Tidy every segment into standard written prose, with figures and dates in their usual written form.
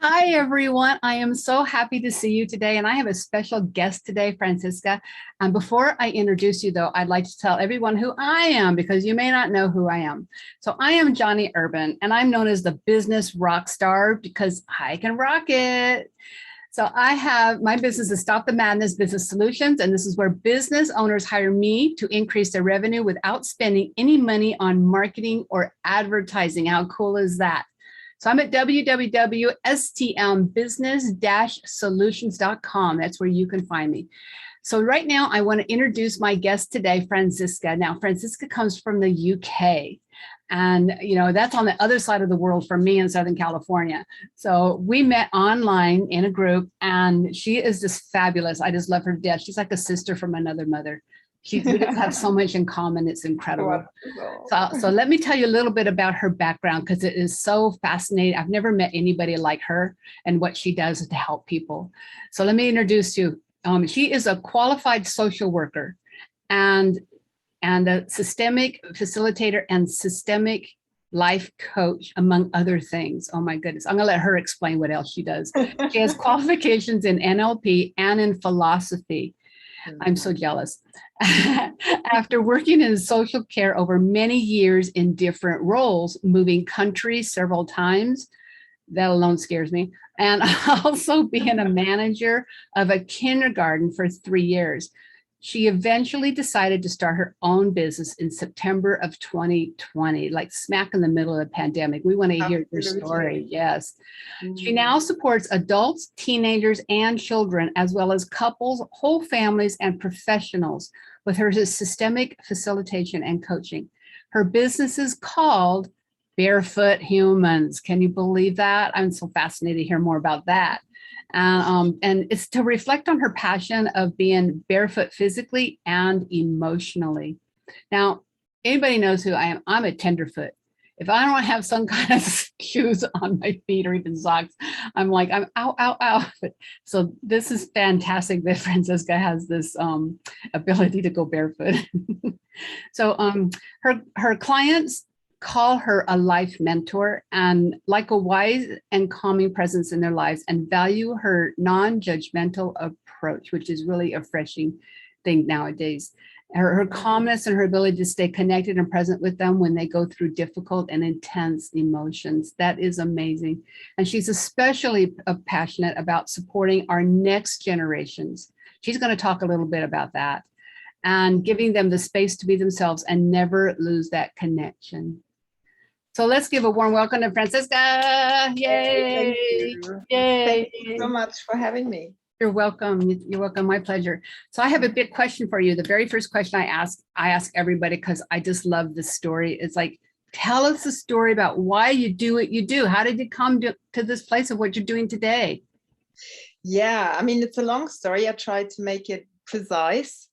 Hi, everyone. I am so happy to see you today. And I have a special guest today, Franziska. And before I introduce you, though, I'd like to tell everyone who I am because you may not know who I am. So I am Johnnie Urban, and I'm known as the business rock star because I can rock it. So I have my business is Stop the Madness Business Solutions, and this is where business owners hire me to increase their revenue without spending any money on marketing or advertising. How cool is that? So I'm at www.stlbusiness-solutions.com. That's where you can find me. So right now I want to introduce my guest today, Franziska. Now, Franziska comes from the UK. And, that's on the other side of the world from me in Southern California. So we met online in a group, and she is just fabulous. I just love her to death. She's like a sister from another mother. We just have so much in common. It's incredible. So let me tell you a little bit about her background because it is so fascinating. I've never met anybody like her and what she does to help people. So let me introduce you. She is a qualified social worker and a systemic facilitator and systemic life coach, among other things. Oh my goodness. I'm going to let her explain what else she does. She has qualifications in NLP and in philosophy. I'm so jealous. After working in social care over many years in different roles, moving countries several times, that alone scares me, and also being a manager of a kindergarten for 3 years. She eventually decided to start her own business in September of 2020, like smack in the middle of the pandemic. We want to hear your story. Yes. She now supports adults, teenagers, and children, as well as couples, whole families, and professionals with her systemic facilitation and coaching. Her business is called Barefoot Humans. Can you believe that? I'm so fascinated to hear more about that. And it's to reflect on her passion of being barefoot physically and emotionally. Now, anybody knows who I am. I'm a tenderfoot. If I don't have some kind of shoes on my feet or even socks, I'm ow, ow, ow. So this is fantastic that Franziska has this ability to go barefoot. So her clients call her a life mentor and like a wise and calming presence in their lives, and value her non-judgmental approach, which is really a refreshing thing nowadays. Her calmness and her ability to stay connected and present with them when they go through difficult and intense emotions. That is amazing. And she's especially passionate about supporting our next generations. She's going to talk a little bit about that and giving them the space to be themselves and never lose that connection. So let's give a warm welcome to Franziska. Yay! Thank you. Yay! Thank you so much for having me. You're welcome. You're welcome. My pleasure. So I have a big question for you. The very first question I ask everybody because I just love this story. It's like, tell us a story about why you do what you do. How did you come to this place of what you're doing today? Yeah, I mean, it's a long story. I tried to make it precise.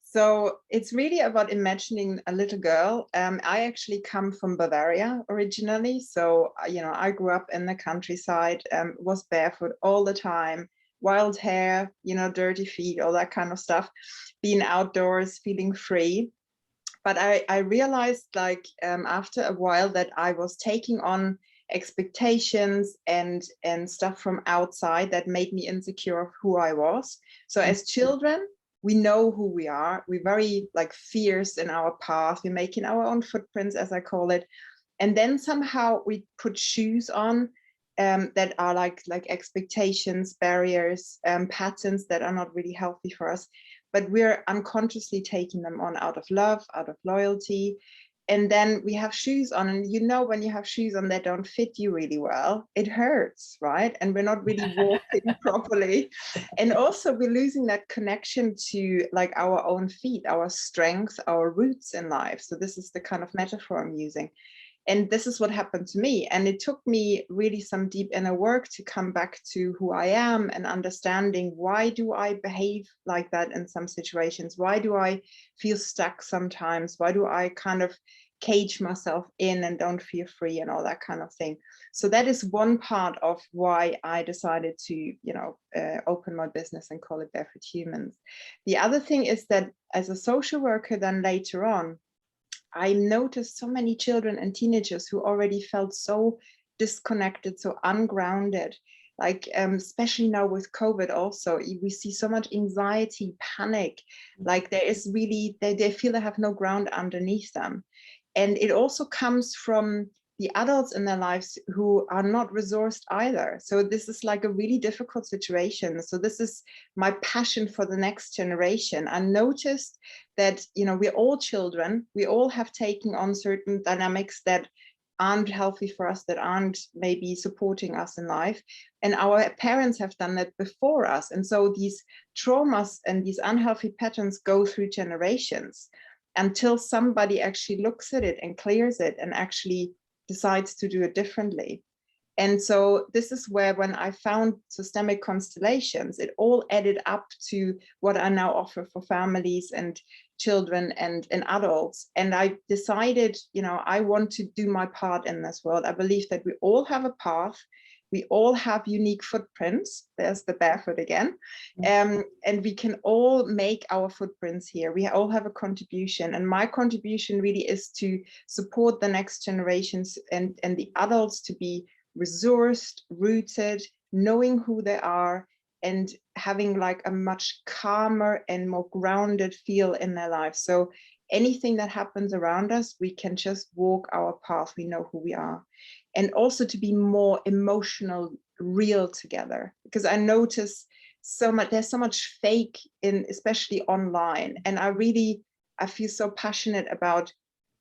So it's really about imagining a little girl. I actually come from Bavaria originally. So, I grew up in the countryside, was barefoot all the time, wild hair, dirty feet, all that kind of stuff, being outdoors, feeling free. But I realized after a while that I was taking on expectations and stuff from outside that made me insecure of who I was. So as children, we know who we are. We're very fierce in our path. We're making our own footprints, as I call it. And then somehow we put shoes on that are like expectations, barriers, patterns that are not really healthy for us. But we're unconsciously taking them on out of love, out of loyalty. And then we have shoes on, and when you have shoes on that don't fit you really well, it hurts, right? And we're not really walking properly. And also we're losing that connection to our own feet, our strength, our roots in life. So this is the kind of metaphor I'm using. And this is what happened to me. And it took me really some deep inner work to come back to who I am and understanding, why do I behave like that in some situations? Why do I feel stuck sometimes? Why do I kind of cage myself in and don't feel free and all that kind of thing? So that is one part of why I decided to, open my business and call it Barefoot Humans. The other thing is that as a social worker, then later on, I noticed so many children and teenagers who already felt so disconnected, so ungrounded. Like, especially now with COVID also, we see so much anxiety, panic, like there is really, they feel they have no ground underneath them. And it also comes from the adults in their lives who are not resourced either. So this is like a really difficult situation. So this is my passion for the next generation. I noticed that, you know, we're all children. We all have taken on certain dynamics that aren't healthy for us, that aren't maybe supporting us in life. And our parents have done that before us. And so these traumas and these unhealthy patterns go through generations until somebody actually looks at it and clears it and actually decides to do it differently. And so this is where, when I found systemic constellations, it all added up to what I now offer for families and children and adults. And I decided, you know, I want to do my part in this world. I believe that we all have a path. We all have unique footprints. There's the barefoot again. And we can all make our footprints here. We all have a contribution. And my contribution really is to support the next generations and the adults to be resourced, rooted, knowing who they are, and having like a much calmer and more grounded feel in their life. So anything that happens around us, we can just walk our path. We know who we are. And also to be more emotional, real together, because I notice there's so much fake in, especially online. And I feel so passionate about,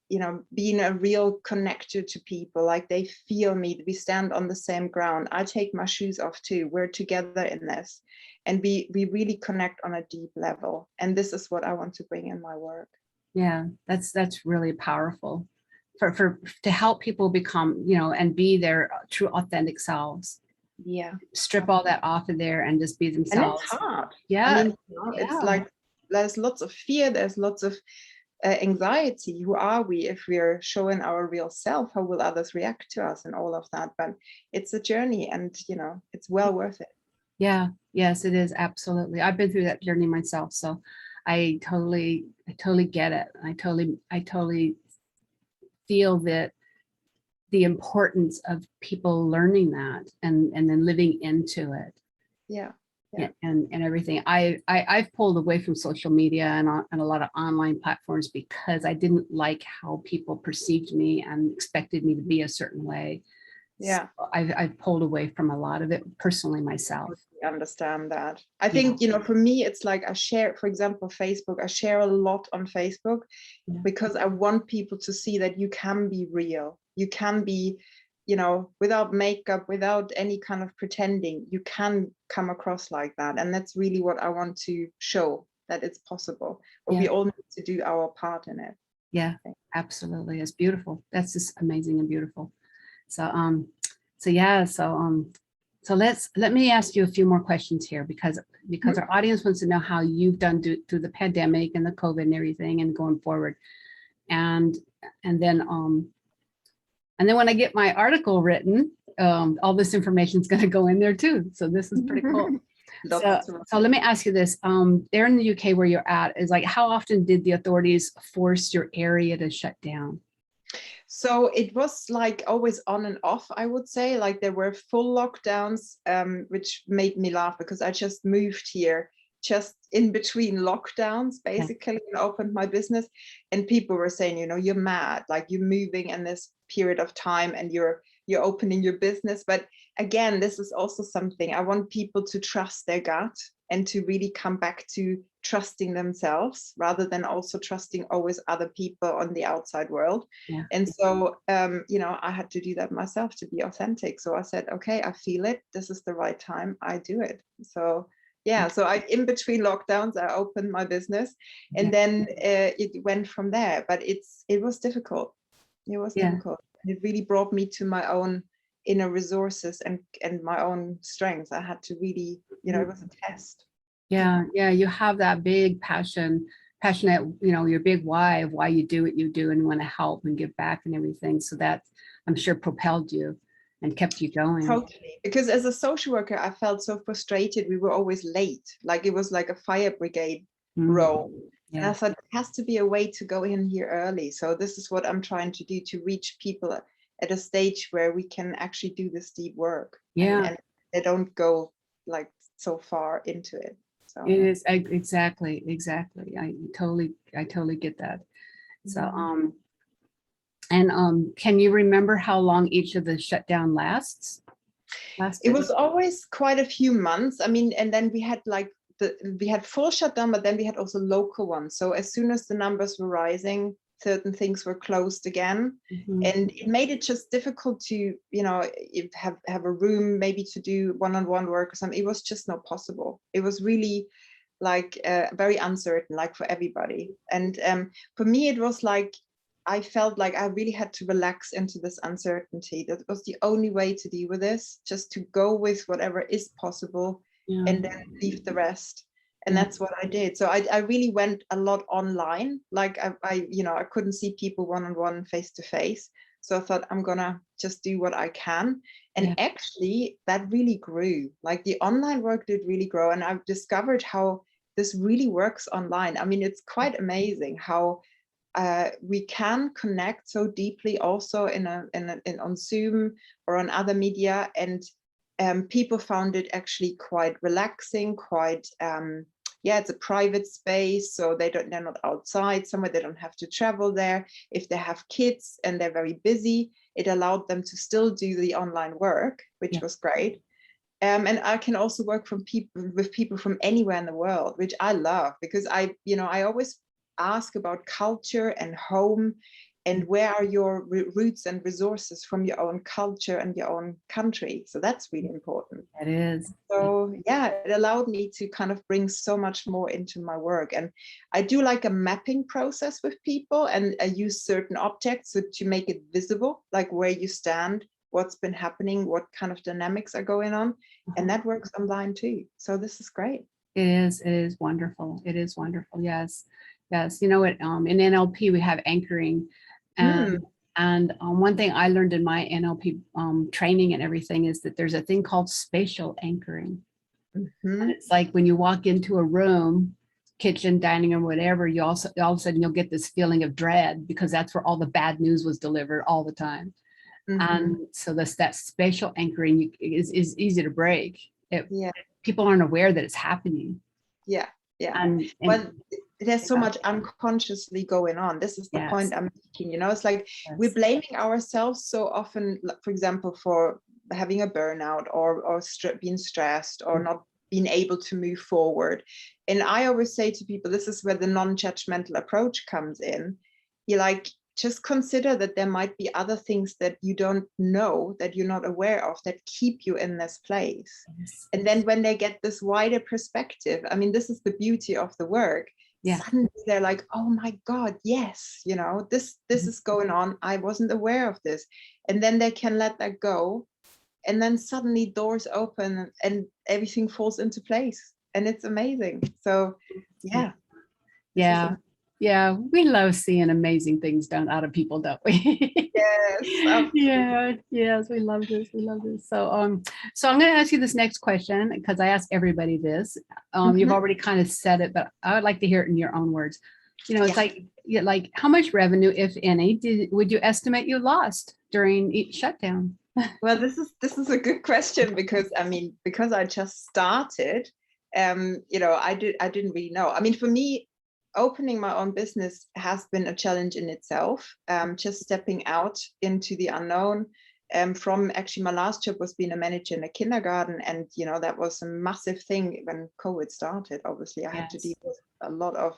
you know, being a real connector to people, like they feel me, we stand on the same ground. I take my shoes off too. We're together in this, and we really connect on a deep level. And this is what I want to bring in my work. Yeah, that's really powerful to help people become, you know, and be their true authentic selves. Yeah. Strip all that off of there and just be themselves. And it's hard. Yeah. I mean, it's like, there's lots of fear, there's lots of anxiety. Who are we if we're showing our real self? How will others react to us and all of that? But it's a journey, and, you know, it's well worth it. Yeah, yes, it is. Absolutely. I've been through that journey myself. So I totally get it. I totally feel that the importance of people learning that and then living into it. Yeah. And everything. I've pulled away from social media and a lot of online platforms because I didn't like how people perceived me and expected me to be a certain way. Yeah. So I've pulled away from a lot of it personally myself. I understand that. I think, you know, for me, it's like I share, for example, Facebook. I share a lot on Facebook because I want people to see that you can be real. You can be, you know, without makeup, without any kind of pretending, you can come across like that. And that's really what I want to show, that it's possible. But we all need to do our part in it. Yeah, absolutely. It's beautiful. That's just amazing and beautiful. So let me ask you a few more questions here because our audience wants to know how you've done through the pandemic and the COVID and everything and going forward. And then when I get my article written, all this information is going to go in there too. So this is pretty cool. So let me ask you this. There in the UK where you're at, is like, how often did the authorities force your area to shut down? So it was like always on and off, I would say. Like there were full lockdowns, which made me laugh because I just moved here just in between lockdowns, basically, and opened my business. And people were saying, you know, you're mad, like you're moving in this period of time and you're opening your business. But again, this is also something I want people to trust their gut and to really come back to trusting themselves rather than also trusting always other people on the outside world. Yeah. And so, you know, I had to do that myself to be authentic. So I said, okay, I feel it. This is the right time. I do it. So yeah, so in between lockdowns, I opened my business and then it went from there. But it was difficult. It was difficult. It really brought me to my own inner resources and my own strengths. I had to really, you know, it was a test. Yeah, you have that big passionate, you know, your big why of why you do what you do and want to help and give back and everything. So that, I'm sure, propelled you and kept you going. Totally. Because as a social worker, I felt so frustrated. We were always late. Like it was like a fire brigade role. Yeah. And I thought, there has to be a way to go in here early. So this is what I'm trying to do, to reach people at a stage where we can actually do this deep work. Yeah. And they don't go like so far into it. So It is exactly. I totally get that. So, can you remember how long each of the shutdown lasted? It was always quite a few months. I mean, and then we had like we had full shutdown, but then we had also local ones. So as soon as the numbers were rising, certain things were closed again. And it made it just difficult to, you know, have a room maybe to do one-on-one work or something. It was just not possible. It was really like very uncertain, like for everybody. And for me, it was like, I felt like I really had to relax into this uncertainty. That was the only way to deal with this, just to go with whatever is possible and then leave the rest. And that's what I did. So I really went a lot online. Like I you know, I couldn't see people one-on-one, face-to-face. So I thought I'm gonna just do what I can. And actually that really grew. Like the online work did really grow. And I've discovered how this really works online. I mean, it's quite amazing how we can connect so deeply also on Zoom or on other media, and people found it actually quite relaxing, quite it's a private space, so they're not outside somewhere, they don't have to travel there. If they have kids and they're very busy, it allowed them to still do the online work, which was great. And I can also work with people from anywhere in the world, which I love, because I always ask about culture and home, and where are your roots and resources from your own culture and your own country. So that's really important. It is. So yeah, it allowed me to kind of bring so much more into my work. And I do like a mapping process with people, and I use certain objects to make it visible, like where you stand, what's been happening, what kind of dynamics are going on. And that works online too. So this is great. It is wonderful. It is wonderful. Yes. You know what, in NLP we have anchoring, and one thing I learned in my NLP training and everything is that there's a thing called spatial anchoring. And it's like when you walk into a room, kitchen, dining room, whatever, you also all of a sudden you'll get this feeling of dread, because that's where all the bad news was delivered all the time. And so that spatial anchoring is easy to break. People aren't aware that it's happening. And well, there's so much unconsciously going on. This is the point I'm making. You know, it's like we're blaming ourselves so often, for example, for having a burnout or being stressed or not being able to move forward. And I always say to people, this is where the non-judgmental approach comes in. You're like, just consider that there might be other things that you don't know, that you're not aware of, that keep you in this place. And then when they get this wider perspective, I mean, this is the beauty of the work. Suddenly they're like, oh my God, yes, you know, this is going on. I wasn't aware of this. And then they can let that go. And then suddenly doors open and everything falls into place. And it's amazing. So yeah, we love seeing amazing things done out of people, don't we? Yes, we love this. So I'm going to ask you this next question, because I ask everybody this. You've already kind of said it, but I would like to hear it in your own words. You know, it's like how much revenue, if any, would you estimate you lost during each shutdown? Well, this is a good question, because I mean, because I just started, you know, I didn't really know. I mean, for me, opening my own business has been a challenge in itself. Just stepping out into the unknown. From actually, my last job was being a manager in a kindergarten, and you know, that was a massive thing when COVID started. Obviously, I had to deal with a lot of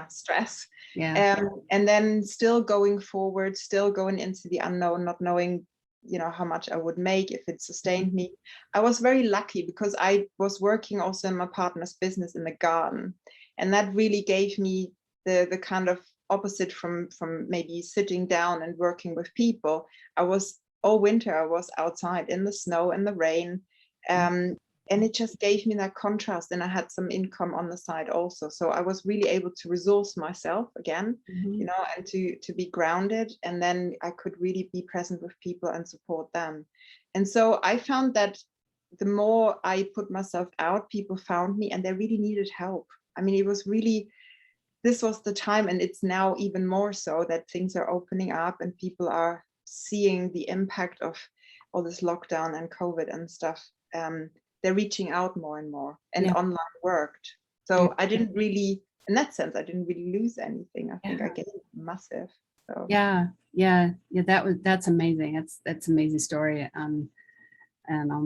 stress. And then still going forward, still going into the unknown, not knowing, you know, how much I would make, if it sustained me. I was very lucky, because I was working also in my partner's business in the garden. And that really gave me the kind of opposite from maybe sitting down and working with people. I was all winter, I was outside in the snow and the rain. And it just gave me that contrast. And I had some income on the side also. So I was really able to resource myself again, you know, and to be grounded. And then I could really be present with people and support them. And so I found that the more I put myself out, people found me, and they really needed help. I mean, it was really, this was the time, and it's now even more so, that things are opening up and people are seeing the impact of all this lockdown and COVID and stuff, they're reaching out more and more, and online worked. So I didn't really, in that sense, I didn't really lose anything. I think I gained massive. So. That's amazing. That's an amazing story. And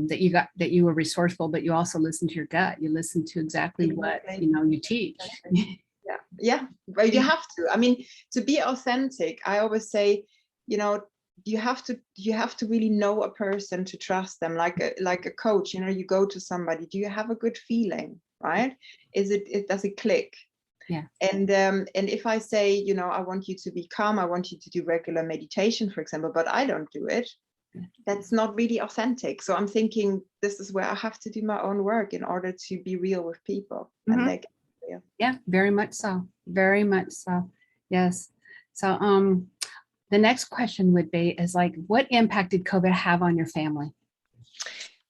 that you were resourceful, but you also listened to your gut. You listened to exactly what you teach. Well, you have to. I mean, to be authentic, I always say, you have to really know a person to trust them, like a coach. You go to somebody. Do you have a good feeling, right? Does it click? Yeah. And if I say, I want you to be calm, I want you to do regular meditation, for example, but I don't do it, that's not really authentic. So I'm thinking this is where I have to do my own work in order to be real with people. And they get real. Yeah, very much so. Very much so. Yes. So the next question would be what impact did COVID have on your family?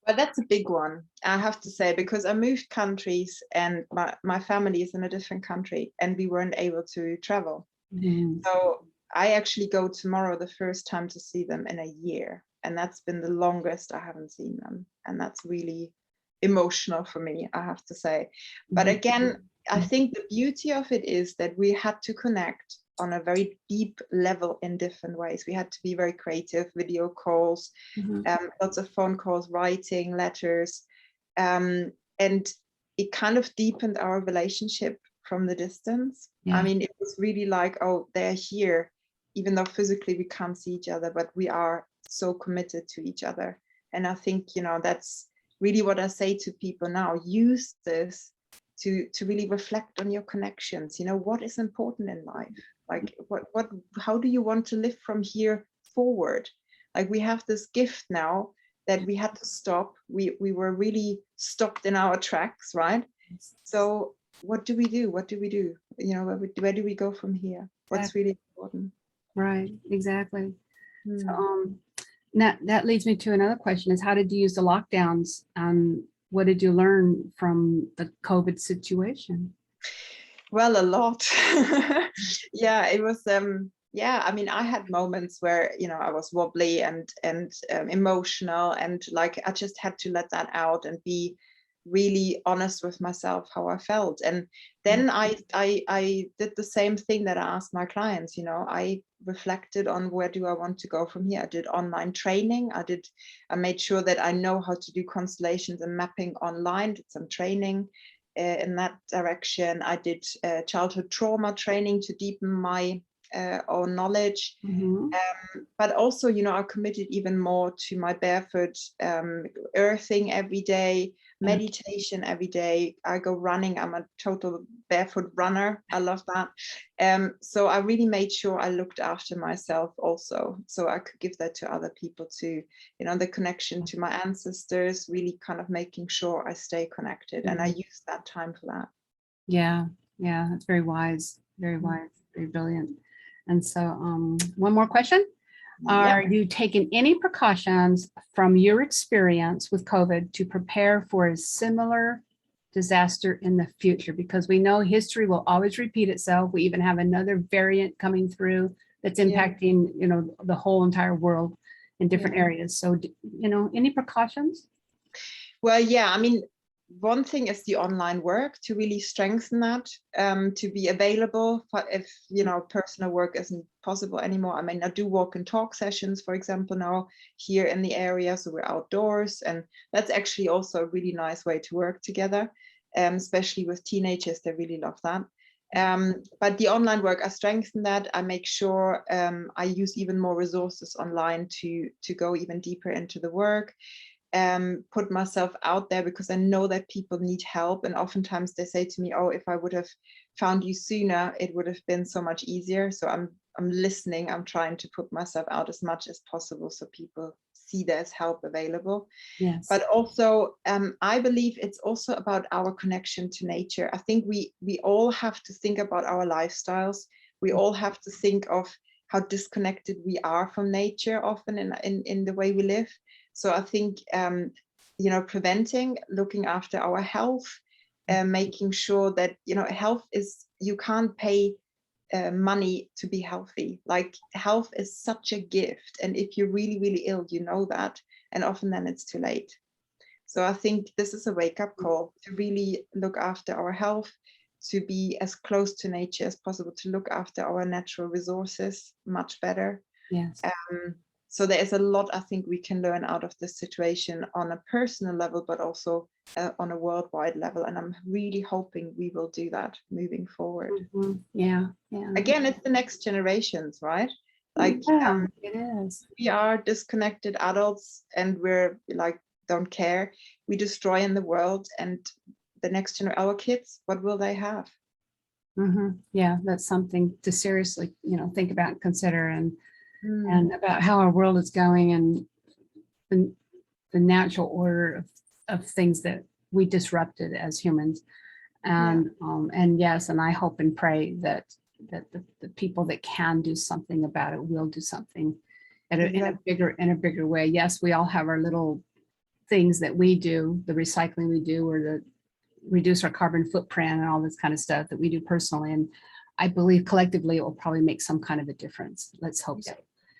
Well, that's a big one, I have to say, because I moved countries and my family is in a different country and we weren't able to travel. Mm-hmm. So I actually go tomorrow the first time to see them in a year. And that's been the longest I haven't seen them. And that's really emotional for me, I have to say. But again, I think the beauty of it is that we had to connect on a very deep level in different ways. We had to be very creative, video calls, lots of phone calls, writing letters. And it kind of deepened our relationship from the distance. Yeah. I mean, it was really like, oh, they're here, even though physically we can't see each other, but we are so committed to each other. And I think, that's really what I say to people now. Use this to really reflect on your connections. What is important in life? Like how do you want to live from here forward? Like we have this gift now that we had to stop. We were really stopped in our tracks, right? So what do we do? Where do we go from here? What's really important? Right, exactly. So that leads me to another question is, how did you use the lockdowns? What did you learn from the COVID situation? Well, a lot. Yeah, it was, I mean, I had moments where, I was wobbly and emotional, and like, I just had to let that out and be really honest with myself, how I felt. And then I did the same thing that I asked my clients, I reflected on where do I want to go from here. I did online training. I made sure that I know how to do constellations and mapping online, did some training in that direction. I did childhood trauma training to deepen my own knowledge. But also, I committed even more to my barefoot earthing every day, meditation every day. I go running. I'm a total barefoot runner. I love that. So I really made sure I looked after myself also, so I could give that to other people too. The connection to my ancestors, really kind of making sure I stay connected. And I use that time for that. Yeah, that's very wise, very brilliant. And so one more question. Are you taking any precautions from your experience with COVID to prepare for a similar disaster in the future? Because we know history will always repeat itself. We even have another variant coming through that's impacting, the whole entire world in different areas. So, any precautions? Well, I mean, one thing is the online work, to really strengthen that, to be available for if personal work isn't possible anymore. I mean, I do walk and talk sessions, for example, now here in the area, so we're outdoors, and that's actually also a really nice way to work together, especially with teenagers. They really love that. But the online work, I strengthen that. I make sure I use even more resources online to go even deeper into the work. Put myself out there, because I know that people need help, and oftentimes they say to me, oh, if I would have found you sooner, it would have been so much easier. So I'm listening. I'm trying to put myself out as much as possible so people see there's help available. Yes. But also I believe it's also about our connection to nature. I think we all have to think about our lifestyles. We all have to think of how disconnected we are from nature often in the way we live. So I think, preventing, looking after our health, making sure that, health is, you can't pay money to be healthy. Like health is such a gift, and if you're really, really ill, you know that, and often then it's too late. So I think this is a wake-up call to really look after our health, to be as close to nature as possible, to look after our natural resources much better. Yes. So there is a lot I think we can learn out of this situation on a personal level, but also on a worldwide level. And I'm really hoping we will do that moving forward. Yeah. Again, it's the next generations, right? Like it is. We are disconnected adults, and we're like, don't care. We destroy in the world, and the next generation, our kids, what will they have? Yeah, that's something to seriously, think about and consider, and about how our world is going, and the natural order of things that we disrupted as humans. And yes, and I hope and pray that the people that can do something about it will do something in a bigger way. Yes, we all have our little things that we do, the recycling we do, or the reduce our carbon footprint and all this kind of stuff that we do personally. And I believe collectively it will probably make some kind of a difference. Let's hope so.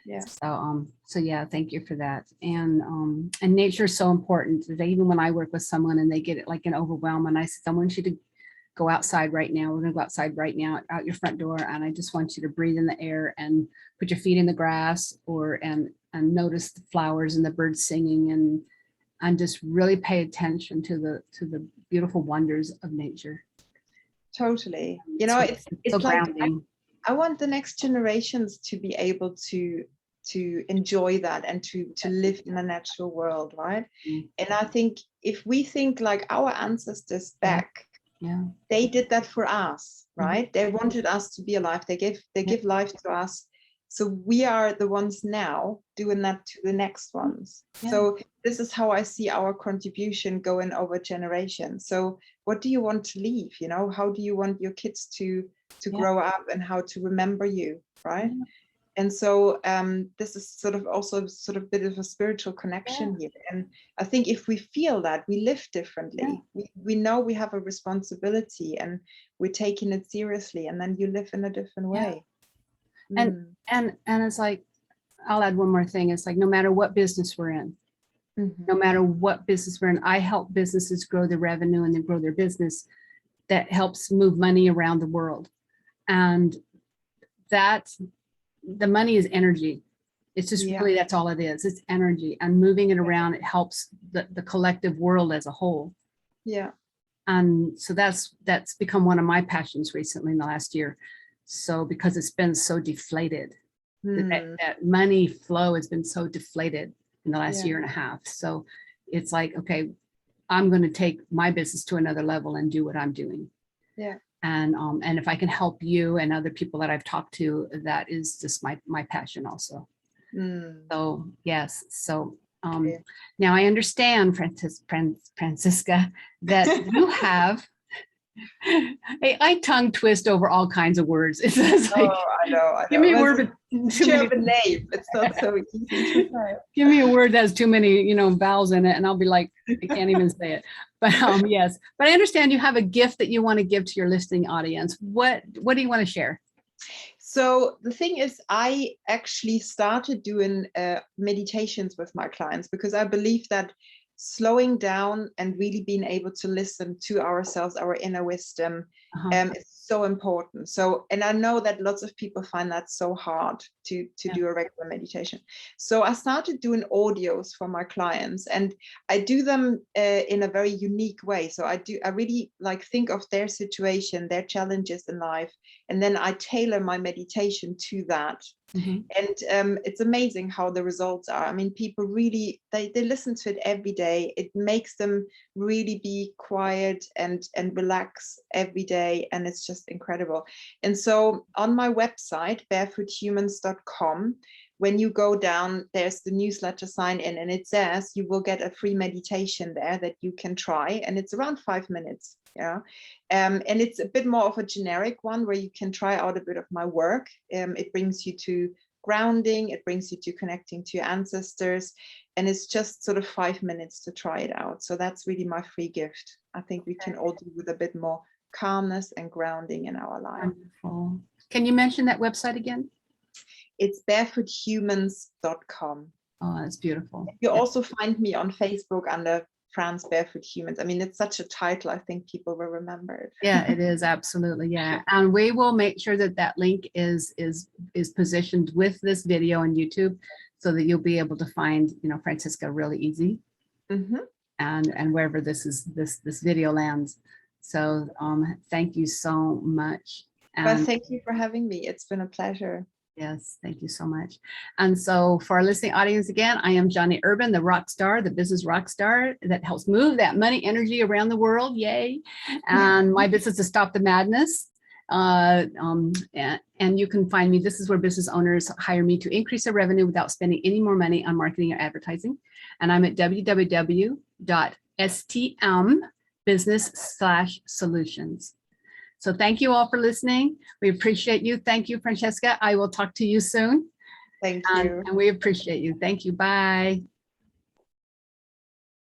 Yeah. So yeah, thank you for that. And nature is so important today. Even when I work with someone and they get it like an overwhelm, and I said, I want you to go outside right now. We're gonna go outside right now, out your front door, and I just want you to breathe in the air and put your feet in the grass, and notice the flowers and the birds singing, and just really pay attention to the beautiful wonders of nature. Totally. It's so like grounding. I want the next generations to be able to enjoy that and to live in a natural world, right? And I think if we think like our ancestors back, they did that for us, right? They wanted us to be alive. They give life to us. So we are the ones now doing that to the next ones. So this is how I see our contribution going over generations. So what do you want to leave? How do you want your kids to grow up, and how to remember you, right? And so this is sort of also sort of a bit of a spiritual connection here. And I think if we feel that, we live differently. We know we have a responsibility, and we're taking it seriously, and then you live in a different way. And it's like, I'll add one more thing. It's like, no matter what business we're in, I help businesses grow their revenue and then grow their business. That helps move money around the world. And that the money is energy. It's just really, that's all it is. It's energy, and moving it around, it helps the collective world as a whole. Yeah. And so that's become one of my passions recently in the last year. So because it's been so deflated, that money flow has been so deflated in the last year and a half. So it's like, okay, I'm going to take my business to another level and do what I'm doing. Yeah. And if I can help you and other people that I've talked to, that is just my passion also. So yes. So now I understand, Franziska, that you have. I tongue twist over all kinds of words. It's like, I know. Give me a word. German name. It's not so easy to say. Give me a word that has too many, vowels in it, and I'll be like, I can't even say it. But yes. But I understand you have a gift that you want to give to your listening audience. What do you want to share? So the thing is, I actually started doing meditations with my clients, because I believe that slowing down and really being able to listen to ourselves, our inner wisdom, is so important. So, and I know that lots of people find that so hard to do a regular meditation. So I started doing audios for my clients, and I do them in a very unique way. So I really like think of their situation, their challenges in life, and then I tailor my meditation to that. And it's amazing how the results are. I mean, people really, they listen to it every day. It makes them really be quiet and relax every day. And it's just incredible. And so on my website, barefoothumans.com, when you go down, there's the newsletter sign in, and it says you will get a free meditation there that you can try. And it's around 5 minutes. And it's a bit more of a generic one where you can try out a bit of my work. It brings you to grounding, it brings you to connecting to your ancestors, and it's just sort of 5 minutes to try it out. So that's really my free gift. I think we can all do with a bit more calmness and grounding in our life. Wonderful. Can you mention that website again? It's barefoothumans.com. Oh, that's beautiful. You also find me on Facebook under Franz Barefoot Humans. I mean, it's such a title. I think people will remember it. Yeah, it is, absolutely. Yeah, and we will make sure that that link is positioned with this video on YouTube, so that you'll be able to find, you know, Franziska really easy, and wherever this video lands. So thank you so much. Well, thank you for having me. It's been a pleasure. Yes, thank you so much. And so for our listening audience, again, I am Johnnie Urban, the rock star, the business rock star that helps move that money energy around the world. Yay. And my business is Stop the Madness. And you can find me. This is where business owners hire me to increase their revenue without spending any more money on marketing or advertising. And I'm at www.stmbusiness/solutions. So thank you all for listening. We appreciate you. Thank you, Franziska. I will talk to you soon. Thank you. And we appreciate you. Thank you. Bye.